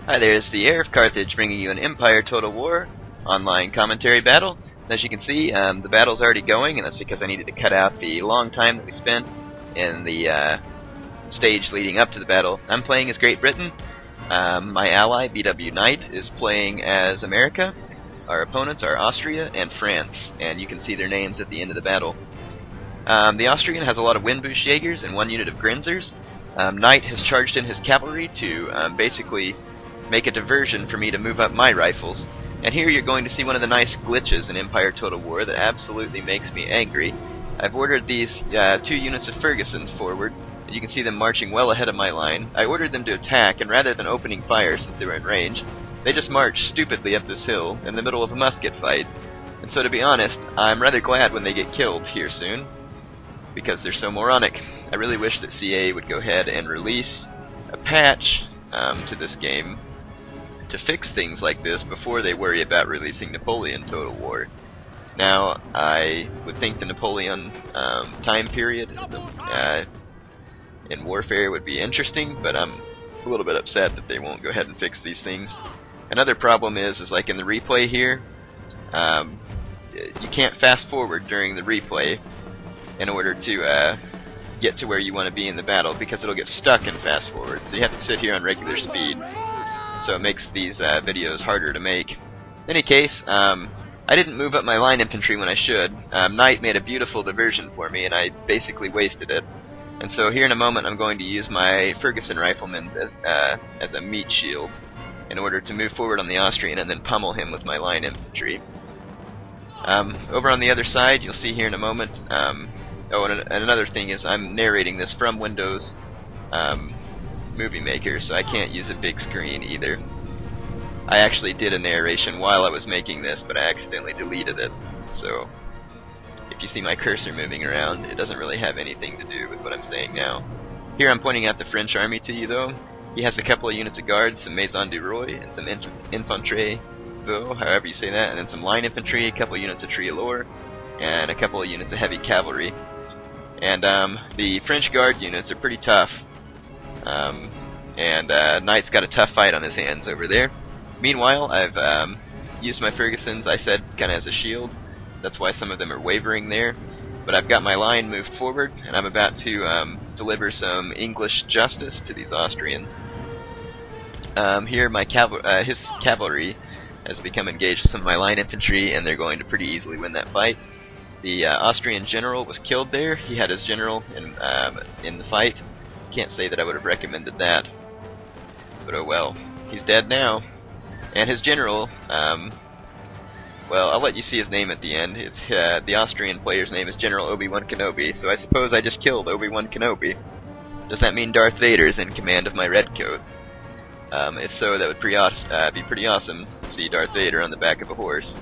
Hi there, it's the Heir of Carthage bringing you an Empire Total War online commentary battle. As you can see, the battle's already going, and that's because I needed to cut out the long time that we spent in the stage leading up to the battle. I'm playing as Great Britain. My ally, BW Knight, is playing as America. Our opponents are Austria and France, and you can see their names at the end of the battle. The Austrian has a lot of Windbush Jaegers and one unit of Grinzers. Knight has charged in his cavalry to basically make a diversion for me to move up my rifles. And here you're going to see one of the nice glitches in Empire Total War that absolutely makes me angry. I've ordered these 2 units of Fergusons forward. You can see them marching well ahead of my line. I ordered them to attack, and rather than opening fire since they were in range, they just marched stupidly up this hill in the middle of a musket fight. And so to be honest, I'm rather glad when they get killed here soon, because they're so moronic. I really wish that CA would go ahead and release a patch to this game to fix things like this before they worry about releasing Napoleon Total War. Now, I would think the Napoleon time period in warfare would be interesting, but I'm a little bit upset that they won't go ahead and fix these things. Another problem is like in the replay here, you can't fast forward during the replay in order to get to where you want to be in the battle, because it'll get stuck in fast forward. So you have to sit here on regular speed. So it makes these videos harder to make. In any case, I didn't move up my line infantry when I should. Knight made a beautiful diversion for me, and I basically wasted it. And so here in a moment I'm going to use my Ferguson riflemen as a meat shield in order to move forward on the Austrian and then pummel him with my line infantry. Over on the other side, you'll see here in a moment. Oh, and another thing is I'm narrating this from Windows Movie Maker, so I can't use a big screen either. I actually did a narration while I was making this, but I accidentally deleted it. So if you see my cursor moving around, it doesn't really have anything to do with what I'm saying now. Here I'm pointing out the French army to you, though. He has a couple of units of guards, some Maison du Roi, and some Infanterie Vaux, however you say that, and then some line infantry, a couple of units of Triolor, and a couple of units of heavy cavalry. And the French guard units are pretty tough. Knight's got a tough fight on his hands over there. Meanwhile, I've used my Fergusons, I said, kind of as a shield. That's why some of them are wavering there. But I've got my line moved forward, and I'm about to deliver some English justice to these Austrians. Here, his cavalry has become engaged with some of my line infantry, and they're going to pretty easily win that fight. The Austrian general was killed there. He had his general in the fight. Can't say that I would have recommended that, but oh well. He's dead now. And his general, well, I'll let you see his name at the end. It's, the Austrian player's name is General Obi-Wan Kenobi, so I suppose I just killed Obi-Wan Kenobi. Does that mean Darth Vader is in command of my redcoats? If so, that would be pretty awesome to see Darth Vader on the back of a horse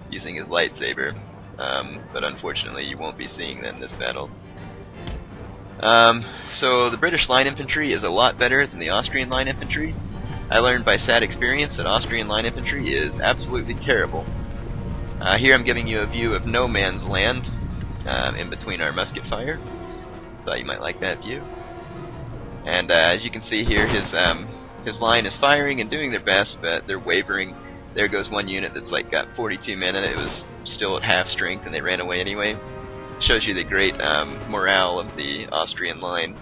using his lightsaber. But unfortunately you won't be seeing that in this battle. So the British line infantry is a lot better than the Austrian line infantry. I learned by sad experience that Austrian line infantry is absolutely terrible. Here I'm giving you a view of no man's land in between our musket fire. Thought you might like that view. And as you can see here, his line is firing and doing their best, but they're wavering. There goes one unit that's like got 42 men in it. It was still at half strength and they ran away anyway. Shows you the great morale of the Austrian line.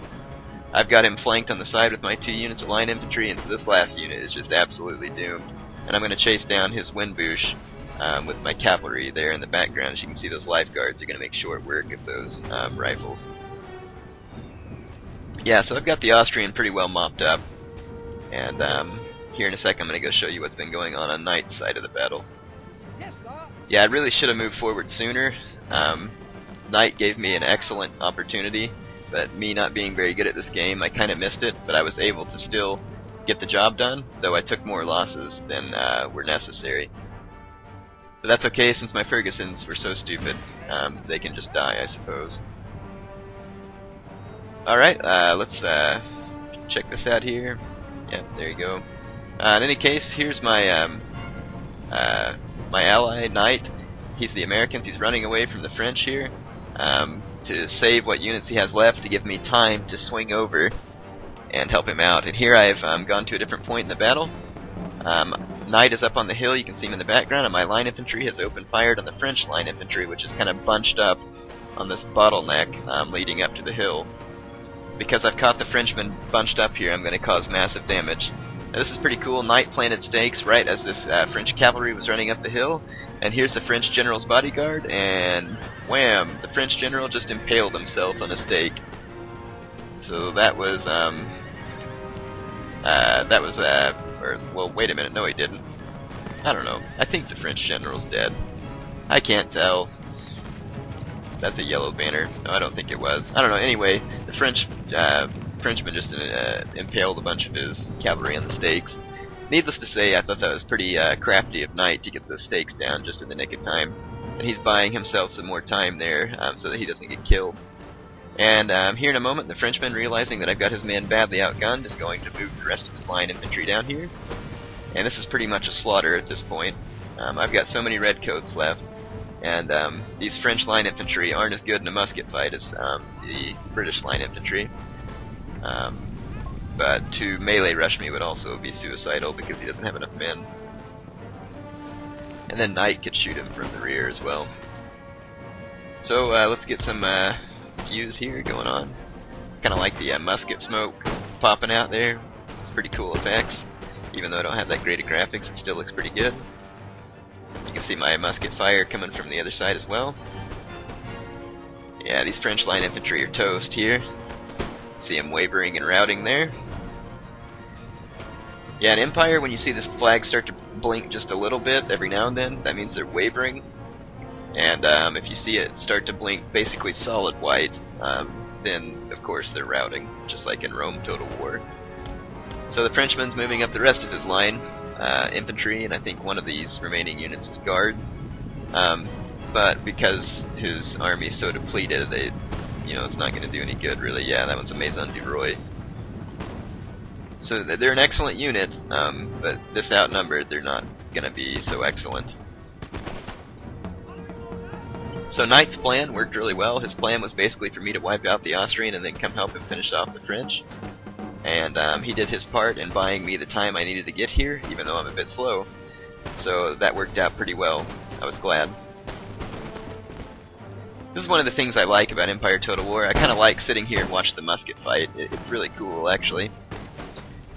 I've got him flanked on the side with my 2 units of line infantry, and so this last unit is just absolutely doomed. And I'm going to chase down his Windbush with my cavalry there in the background. As you can see, those lifeguards are going to make short work of those rifles. Yeah, so I've got the Austrian pretty well mopped up, and here in a second I'm going to go show you what's been going on Knight's side of the battle. Yeah, I really should have moved forward sooner. Knight gave me an excellent opportunity, but me not being very good at this game, I kind of missed it, but I was able to still get the job done, though I took more losses than were necessary. But that's okay, since my Fergusons were so stupid. They can just die, I suppose. Alright, let's check this out here. Yeah, there you go. In any case, here's my my ally, Knight. He's the Americans. He's running away from the French here to save what units he has left to give me time to swing over and help him out. And here I've gone to a different point in the battle. Knight is up on the hill, you can see him in the background, and my line infantry has opened fired on the French line infantry, which is kind of bunched up on this bottleneck leading up to the hill. Because I've caught the Frenchmen bunched up here, I'm going to cause massive damage. Now, this is pretty cool. Knight planted stakes right as this French cavalry was running up the hill, and here's the French general's bodyguard, and wham! The French general just impaled himself on a stake. So that was, well, wait a minute, no he didn't. I don't know. I think the French general's dead. I can't tell. That's a yellow banner. No, I don't think it was. I don't know. Anyway, the Frenchman just impaled a bunch of his cavalry on the stakes. Needless to say, I thought that was pretty crafty of Knight to get the stakes down just in the nick of time. And he's buying himself some more time there so that he doesn't get killed. And here in a moment, the Frenchman, realizing that I've got his men badly outgunned, is going to move the rest of his line infantry down here. And this is pretty much a slaughter at this point. I've got so many redcoats left. And these French line infantry aren't as good in a musket fight as the British line infantry. But to melee rush me would also be suicidal because he doesn't have enough men. And then Knight could shoot him from the rear as well. So let's get some views here going on. Kind of like the musket smoke popping out there. It's pretty cool effects. Even though I don't have that great of graphics, it still looks pretty good. You can see my musket fire coming from the other side as well. Yeah, these French line infantry are toast here. See them wavering and routing there. Yeah, in Empire, when you see this flag start to blink just a little bit every now and then, that means they're wavering. And if you see it start to blink basically solid white, then of course they're routing, just like in Rome Total War. So the Frenchman's moving up the rest of his line. Infantry, and I think one of these remaining units is guards. But because his army's so depleted, it's not going to do any good, really. Yeah, that one's a Maison du Roi. So they're an excellent unit, but this outnumbered, they're not going to be so excellent. So Knight's plan worked really well. His plan was basically for me to wipe out the Austrian and then come help him finish off the French. And he did his part in buying me the time I needed to get here, even though I'm a bit slow. So that worked out pretty well. I was glad. This is one of the things I like about Empire Total War. I kind of like sitting here and watch the musket fight. It's really cool, actually.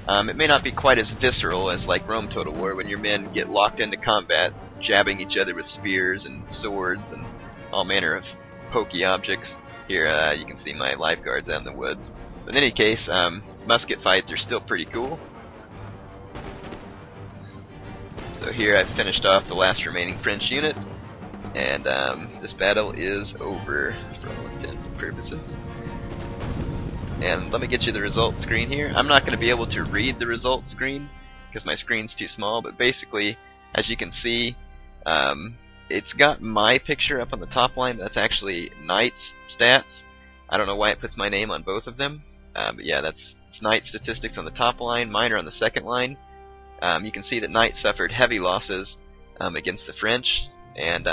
It may not be quite as visceral as like Rome Total War, when your men get locked into combat, jabbing each other with spears and swords and all manner of pokey objects. Here you can see my life guards out in the woods. But in any case, musket fights are still pretty cool. So here I've finished off the last remaining French unit, and this battle is over for all intents and purposes. And let me get you the results screen here. I'm not going to be able to read the results screen because my screen's too small, but basically, as you can see, it's got my picture up on the top line, but that's actually Knight's stats. I don't know why it puts my name on both of them. But yeah, it's Knight's statistics on the top line, mine are on the second line. You can see that Knight suffered heavy losses against the French, and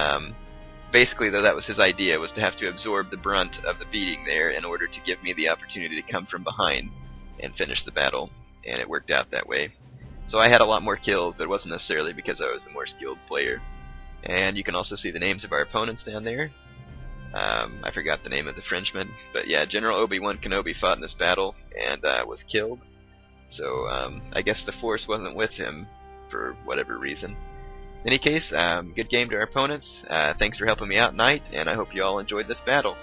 basically, though, that was his idea, was to have to absorb the brunt of the beating there in order to give me the opportunity to come from behind and finish the battle, and it worked out that way. So I had a lot more kills, but it wasn't necessarily because I was the more skilled player. And you can also see the names of our opponents down there. I forgot the name of the Frenchman, but yeah, General Obi-Wan Kenobi fought in this battle and was killed. So I guess the Force wasn't with him for whatever reason. In any case, good game to our opponents. Thanks for helping me out, Knight, and I hope you all enjoyed this battle.